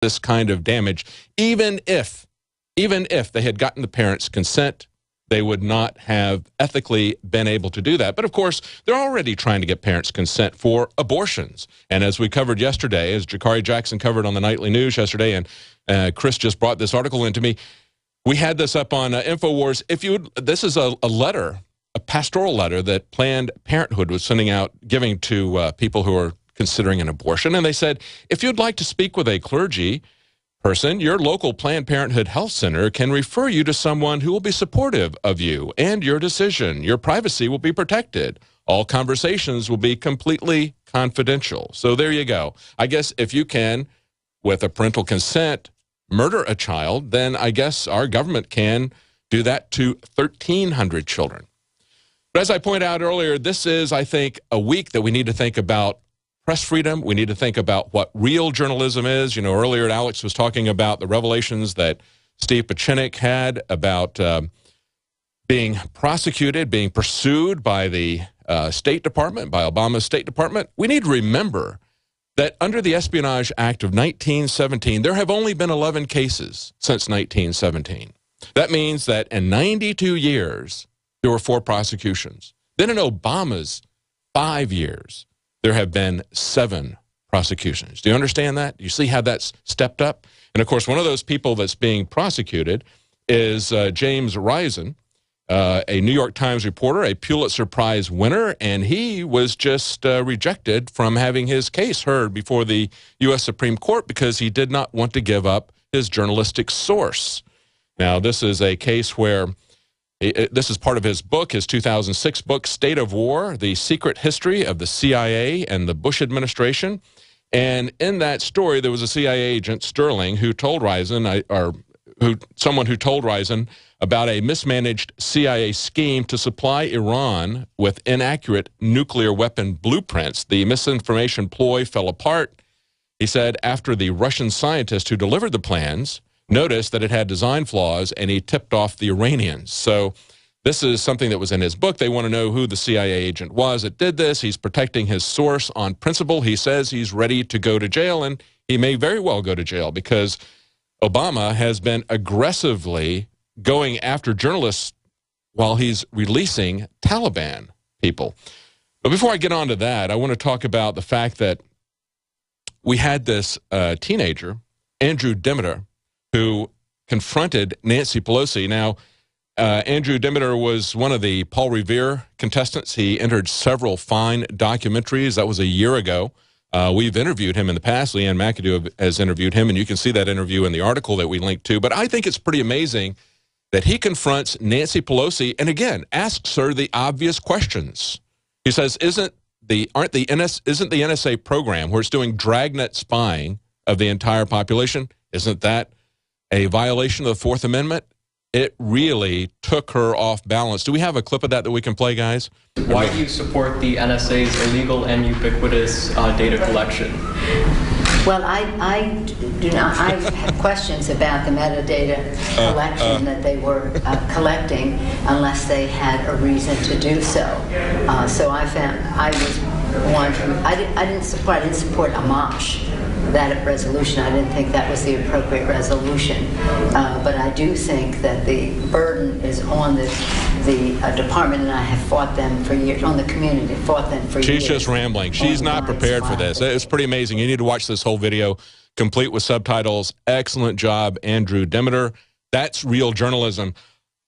this kind of damage, even if they had gotten the parents' consent, they would not have ethically been able to do that. But of course, they're already trying to get parents' consent for abortions. And as we covered yesterday, as Jakari Jackson covered on the Nightly News yesterday, and Chris just brought this article into me, we had this up on InfoWars. This is a letter, a pastoral letter that Planned Parenthood was sending out, giving to people who are considering an abortion. And they said, if you'd like to speak with a clergy person, your local Planned Parenthood Health Center can refer you to someone who will be supportive of you and your decision. Your privacy will be protected. All conversations will be completely confidential. So there you go. I guess if you can, with a parental consent, murder a child, then I guess our government can do that to 1,300 children. But as I pointed out earlier, this is, I think, a week that we need to think about press freedom. We need to think about what real journalism is. You know, earlier Alex was talking about the revelations that Steve Pieczenik had about being prosecuted, being pursued by the State Department, by Obama's State Department. We need to remember that under the Espionage Act of 1917, there have only been 11 cases since 1917. That means that in 92 years, there were 4 prosecutions. Then in Obama's 5 years, there have been 7 prosecutions. Do you understand that? Do you see how that's stepped up? And of course, one of those people that's being prosecuted is James Risen, a New York Times reporter, a Pulitzer Prize winner, and he was just rejected from having his case heard before the U.S. Supreme Court because he did not want to give up his journalistic source. Now, this is a case where this is part of his book, his 2006 book, State of War, The Secret History of the CIA and the Bush Administration. And in that story, there was a CIA agent, Sterling, who told Risen, someone who told Risen about a mismanaged CIA scheme to supply Iran with inaccurate nuclear weapon blueprints. The misinformation ploy fell apart, he said, after the Russian scientist who delivered the plans noticed that it had design flaws, and he tipped off the Iranians. So this is something that was in his book. They want to know who the CIA agent was that did this. He's protecting his source on principle. He says he's ready to go to jail, and he may very well go to jail because Obama has been aggressively going after journalists while he's releasing Taliban people. But before I get on to that, I want to talk about the fact that we had this teenager, Andrew Demeter, who confronted Nancy Pelosi. Now, Andrew Demeter was one of the Paul Revere contestants. He entered several fine documentaries. That was a year ago. We've interviewed him in the past. Leanne McAdoo has interviewed him, and you can see that interview in the article that we linked to. But I think it's pretty amazing that he confronts Nancy Pelosi and, again, asks her the obvious questions. He says, isn't the NSA program, where it's doing dragnet spying of the entire population, isn't that a violation of the Fourth Amendment? It really took her off balance. Do we have a clip of that we can play, guys? Why do you support the NSA's illegal and ubiquitous data collection? Well, I do not. I have questions about the metadata collection that they were collecting, unless they had a reason to do so. So I was one. I didn't support Amash, that resolution. I didn't think that was the appropriate resolution. But I do think that the burden is on the department, and I have fought them for years, on the community, fought them for years. She's just rambling. She's not prepared for this. It's pretty amazing. You need to watch this whole video, complete with subtitles. Excellent job, Andrew Demeter. That's real journalism.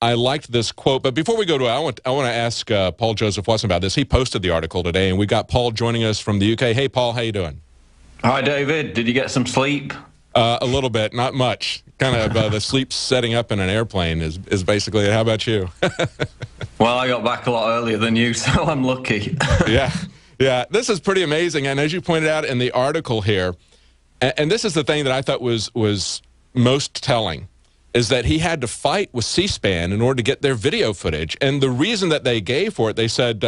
I liked this quote, but before we go to it, I want to ask Paul Joseph Watson about this. He posted the article today, and we got Paul joining us from the UK. Hey, Paul, how you doing? Hi, David. Did you get some sleep? A little bit, not much. Kind of the sleep setting up in an airplane is basically it. How about you? Well, I got back a lot earlier than you, so I'm lucky. Yeah. This is pretty amazing. And as you pointed out in the article here, and this is the thing that I thought was most telling, is that he had to fight with C-SPAN in order to get their video footage. And the reason that they gave for it, they said,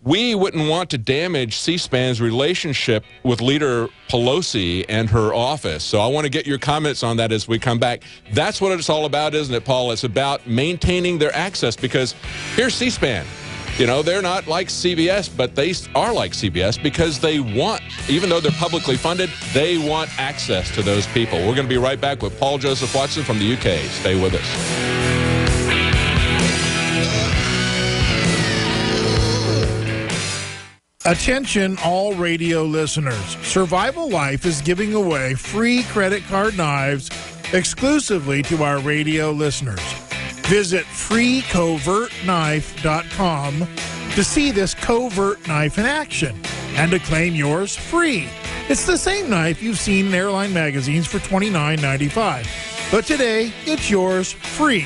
we wouldn't want to damage C-SPAN's relationship with Leader Pelosi and her office. So I want to get your comments on that as we come back. That's what it's all about, isn't it, Paul? It's about maintaining their access, because here's C-SPAN. You know, they're not like CBS, but they are like CBS because they want, even though they're publicly funded, they want access to those people. We're going to be right back with Paul Joseph Watson from the UK. Stay with us. Attention all radio listeners. Survival Life is giving away free credit card knives exclusively to our radio listeners. Visit freecovertknife.com to see this covert knife in action and to claim yours free. It's the same knife you've seen in airline magazines for $29.95. But today, it's yours free.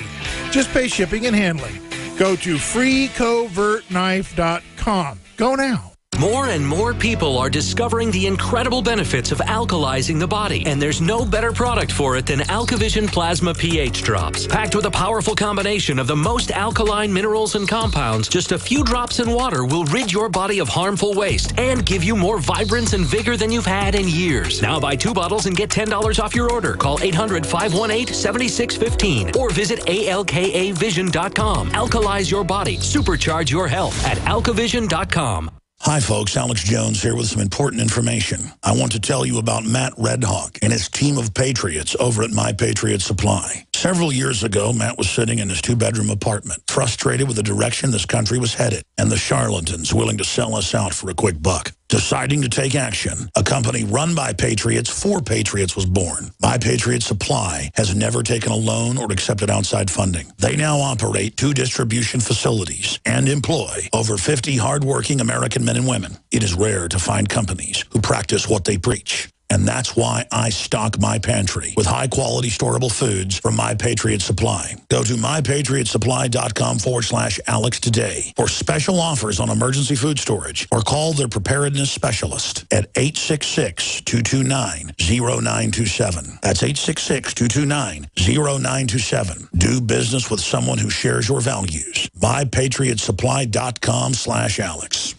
Just pay shipping and handling. Go to freecovertknife.com. Go now. More and more people are discovering the incredible benefits of alkalizing the body, and there's no better product for it than AlkaVision Plasma pH Drops. Packed with a powerful combination of the most alkaline minerals and compounds, just a few drops in water will rid your body of harmful waste and give you more vibrance and vigor than you've had in years. Now buy 2 bottles and get $10 off your order. Call 800-518-7615 or visit alkavision.com. Alkalize your body. Supercharge your health at alkavision.com. Hi folks, Alex Jones here with some important information. I want to tell you about Matt Redhawk and his team of patriots over at My Patriot Supply. Several years ago, Matt was sitting in his 2-bedroom apartment, frustrated with the direction this country was headed and the charlatans willing to sell us out for a quick buck. Deciding to take action, a company run by patriots for patriots was born. My Patriot Supply has never taken a loan or accepted outside funding. They now operate 2 distribution facilities and employ over 50 hardworking American men and women. It is rare to find companies who practice what they preach. And that's why I stock my pantry with high-quality storable foods from My Patriot Supply. Go to mypatriotsupply.com/Alex today for special offers on emergency food storage, or call their preparedness specialist at 866-229-0927. That's 866-229-0927. Do business with someone who shares your values. mypatriotsupply.com/Alex.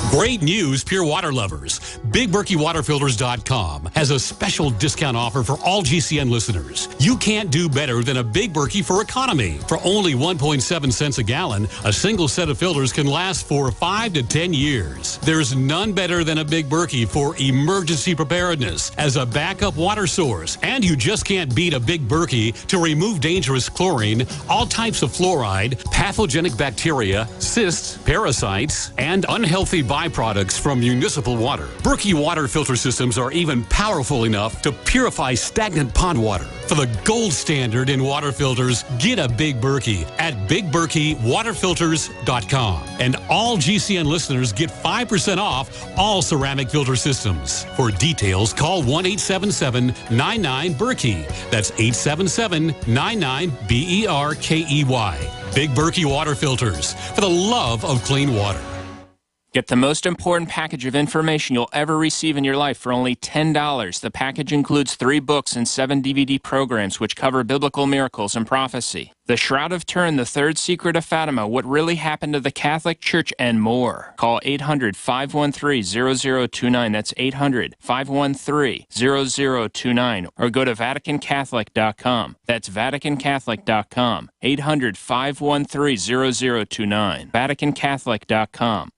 Great news, pure water lovers. BigBerkeyWaterFilters.com has a special discount offer for all GCN listeners. You can't do better than a Big Berkey for economy. For only 1.7 cents a gallon, a single set of filters can last for 5 to 10 years. There's none better than a Big Berkey for emergency preparedness as a backup water source. And you just can't beat a Big Berkey to remove dangerous chlorine, all types of fluoride, pathogenic bacteria, cysts, parasites, and unhealthy byproducts from municipal water. Berkey water filter systems are even powerful enough to purify stagnant pond water. For the gold standard in water filters, get a Big Berkey at BigBerkeyWaterFilters.com. And all GCN listeners get 5% off all ceramic filter systems. For details, call 1-877-99-BERKEY. That's 877-99-BERKEY. Big Berkey Water Filters, for the love of clean water. Get the most important package of information you'll ever receive in your life for only $10. The package includes 3 books and 7 DVD programs which cover biblical miracles and prophecy. The Shroud of Turin, The Third Secret of Fatima, What Really Happened to the Catholic Church, and more. Call 800-513-0029. That's 800-513-0029. Or go to VaticanCatholic.com. That's VaticanCatholic.com. 800-513-0029. VaticanCatholic.com.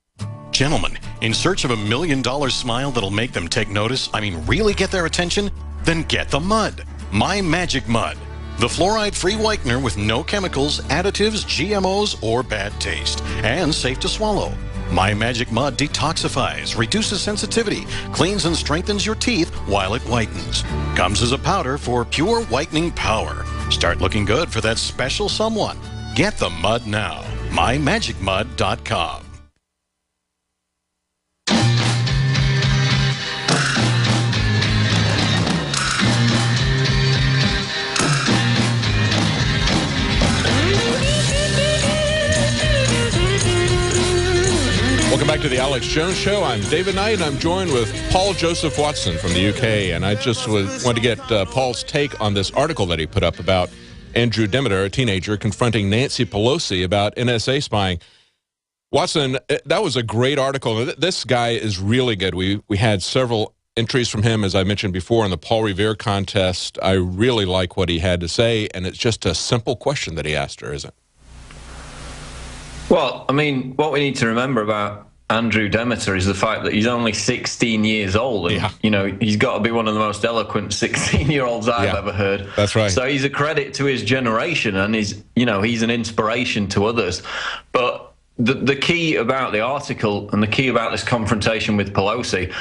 Gentlemen, in search of $1 million smile that'll make them take notice, really get their attention? Then get the mud. My Magic Mud. The fluoride-free whitener with no chemicals, additives, GMOs, or bad taste. And safe to swallow. My Magic Mud detoxifies, reduces sensitivity, cleans and strengthens your teeth while it whitens. Comes as a powder for pure whitening power. Start looking good for that special someone. Get the mud now. MyMagicMud.com. Welcome back to the Alex Jones Show. I'm David Knight, and I'm joined with Paul Joseph Watson from the UK. And I just wanted to get Paul's take on this article that he put up about Andrew Demeter, a teenager, confronting Nancy Pelosi about NSA spying. Watson, that was a great article. This guy is really good. We had several entries from him, as I mentioned before, in the Paul Revere contest. I really like what he had to say, and it's just a simple question that he asked her, isn't it? Well, I mean, what we need to remember about Andrew Demeter is the fact that he's only 16 years old, and you know, he's got to be one of the most eloquent 16-year-olds I've ever heard. That's right. So he's a credit to his generation, and he's an inspiration to others. But the key about the article and the key about this confrontation with Pelosi,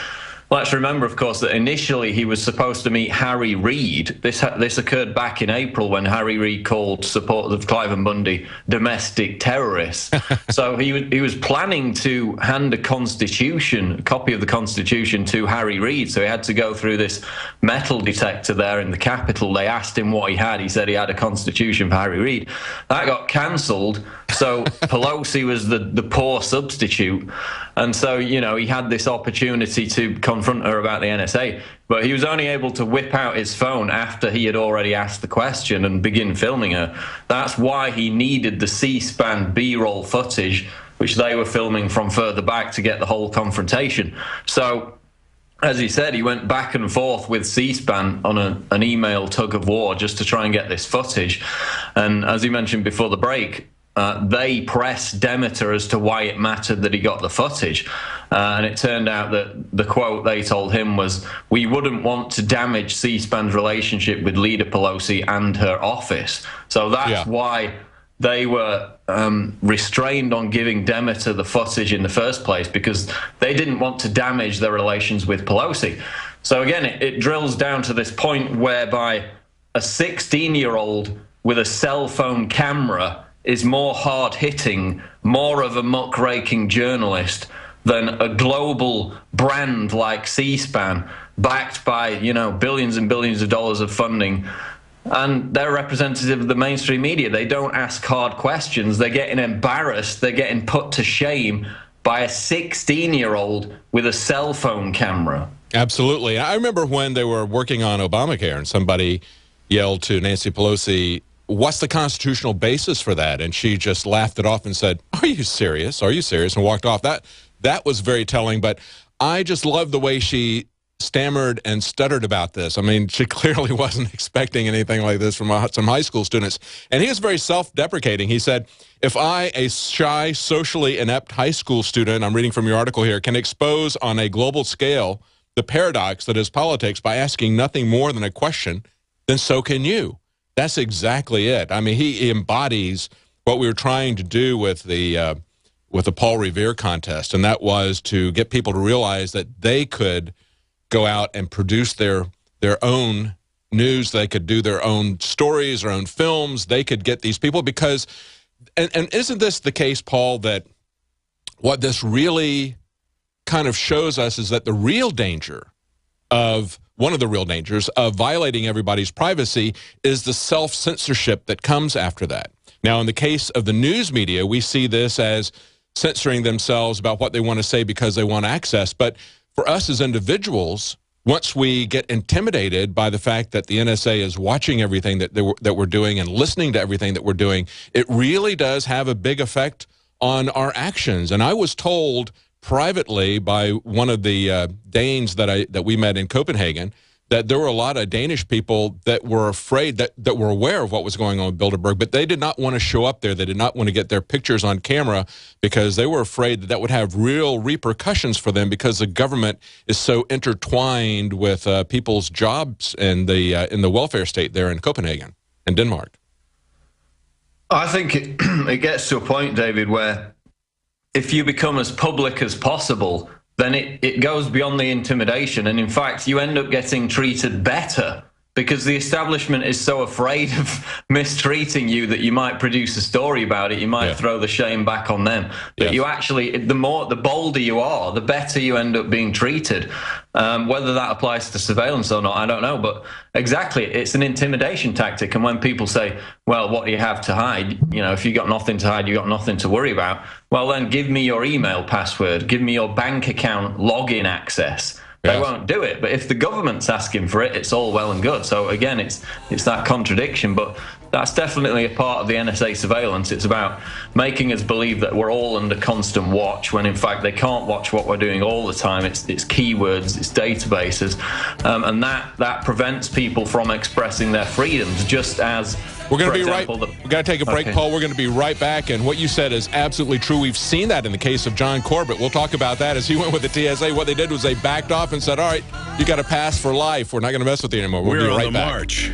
let's remember, of course, that initially he was supposed to meet Harry Reid. This occurred back in April when Harry Reid called supporters of Clive Bundy domestic terrorists. So he was planning to hand a copy of the Constitution to Harry Reid. So he had to go through this metal detector there in the Capitol. They asked him what he had. He said he had a Constitution for Harry Reid. That got cancelled. So Pelosi was the poor substitute. And so, you know, he had this opportunity to confront her about the NSA, but he was only able to whip out his phone after he had already asked the question and begin filming her. That's why he needed the C-SPAN B-roll footage, which they were filming from further back to get the whole confrontation. So, as he said, he went back and forth with C-SPAN on an email tug of war just to try and get this footage. And as he mentioned before the break, they pressed Demeter as to why it mattered that he got the footage. And it turned out that the quote they told him was, "We wouldn't want to damage C-SPAN's relationship with Leader Pelosi and her office." So that's why they were restrained on giving Demeter the footage in the first place, because they didn't want to damage their relations with Pelosi. So again, it drills down to this point whereby a 16-year-old with a cell phone camera is more hard-hitting, more of a muckraking journalist than a global brand like C-SPAN, backed by, you know, billions and billions of dollars of funding. And they're representative of the mainstream media. They don't ask hard questions. They're getting embarrassed. They're getting put to shame by a 16-year-old with a cell phone camera. Absolutely. I remember when they were working on Obamacare and somebody yelled to Nancy Pelosi, "What's the constitutional basis for that?" And she just laughed it off and said, "Are you serious? Are you serious?" and walked off. That was very telling, but I just love the way she stammered and stuttered about this. I mean, she clearly wasn't expecting anything like this from some high school students. And he was very self-deprecating. He said, "If I, a shy, socially inept high school student," I'm reading from your article here, "can expose on a global scale the paradox that is politics by asking nothing more than a question, then so can you." That's exactly it. I mean, he embodies what we were trying to do with the Paul Revere contest, and that was to get people to realize that they could go out and produce their own news. They could do their own stories, their own films. They could get these people because, and isn't this the case, Paul, that what this really kind of shows us is that the real danger of one of the real dangers of violating everybody's privacy is the self-censorship that comes after that. Now, in the case of the news media, we see this as censoring themselves about what they want to say because they want access. But for us as individuals, once we get intimidated by the fact that the NSA is watching everything that we're doing and listening to everything that we're doing, it really does have a big effect on our actions. And I was told privately by one of the Danes that we met in Copenhagen that there were a lot of Danish people that were afraid, that were aware of what was going on with Bilderberg, but they did not want to show up there. They did not want to get their pictures on camera because they were afraid that would have real repercussions for them because the government is so intertwined with people's jobs in the welfare state there in Copenhagen and Denmark. I think it gets to a point, David, where if you become as public as possible, then it goes beyond the intimidation. And in fact, you end up getting treated better because the establishment is so afraid of mistreating you that you might produce a story about it. You might throw the shame back on them. But you actually, the bolder you are, the better you end up being treated. Whether that applies to surveillance or not, I don't know. But exactly, it's an intimidation tactic. And when people say, well, what do you have to hide? You know, if you got nothing to hide, you got nothing to worry about. Well, then give me your email password. Give me your bank account login access. They won't do it. But if the government's asking for it, it's all well and good. So again, it's that contradiction. But that's definitely a part of the NSA surveillance. It's about making us believe that we're all under constant watch, when in fact they can't watch what we're doing all the time. It's keywords, it's databases, and that prevents people from expressing their freedoms, just as We're going to be example, right. We've got to take a break, Okay. Paul. We're going to be right back. And what you said is absolutely true. We've seen that in the case of John Corbett. We'll talk about that as he went with the TSA. What they did was they backed off and said, all right, you got to pass for life. We're not going to mess with you anymore. We'll We're be on right the back. march.